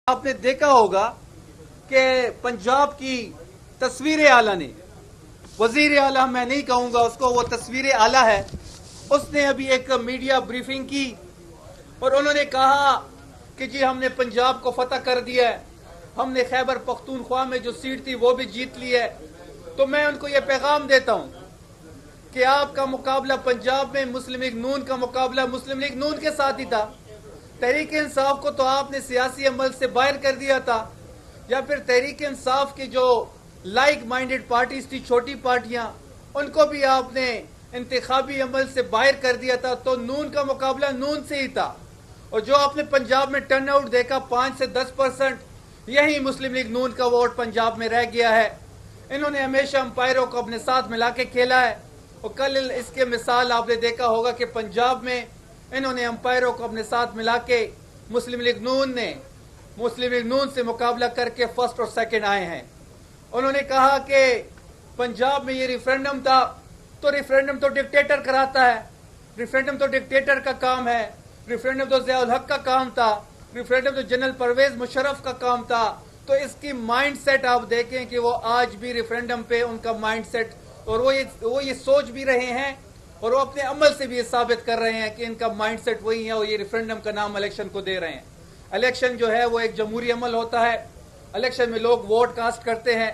आपने देखा होगा कि पंजाब की तस्वीर आला ने, वजीर आला मैं नहीं कहूंगा उसको, वो तस्वीर आला है, उसने अभी एक मीडिया ब्रीफिंग की और उन्होंने कहा कि जी हमने पंजाब को फतह कर दिया है, हमने खैबर पख्तूनख्वा में जो सीट थी वो भी जीत ली है। तो मैं उनको ये पैगाम देता हूं कि आपका मुकाबला पंजाब में मुस्लिम लीग नून का मुकाबला मुस्लिम लीग नून के साथ ही था। तहरीक इंसाफ को तो आपने सियासी अमल से बाहर कर दिया था, या फिर तहरीक इंसाफ की जो लाइक माइंडेड पार्टीज थी, छोटी पार्टियां, उनको भी आपने इंतखाबी अमल से बाहर कर दिया था। तो नून का मुकाबला नून से ही था। और जो आपने पंजाब में टर्न आउट देखा 5 से 10%, यही मुस्लिम लीग नून का वोट पंजाब में रह गया है। इन्होंने हमेशा अंपायरों को अपने साथ मिला के खेला है और कल इसके मिसाल आपने देखा होगा कि पंजाब में इन्होंने अंपायरों को अपने साथ मिला के मुस्लिम लीग नून से मुकाबला करके फर्स्ट और सेकंड आए हैं। उन्होंने कहा कि पंजाब में ये रेफरेंडम था, तो रेफरेंडम तो डिक्टेटर कराता है, रेफरेंडम तो डिक्टेटर का काम है, रेफरेंडम तो ज़ियाउल हक का काम था, रेफरेंडम तो जनरल परवेज मुशर्रफ का काम था। तो इसकी माइंडसेट आप देखें कि वो आज भी रेफरेंडम पे उनका माइंडसेट, और वो ये सोच भी रहे हैं और वो अपने अमल से भी ये साबित कर रहे हैं कि इनका माइंडसेट वही है और ये रेफरेंडम का नाम इलेक्शन को दे रहे हैं। इलेक्शन जो है वो एक जमहूरी अमल होता है। इलेक्शन में लोग वोट कास्ट करते हैं।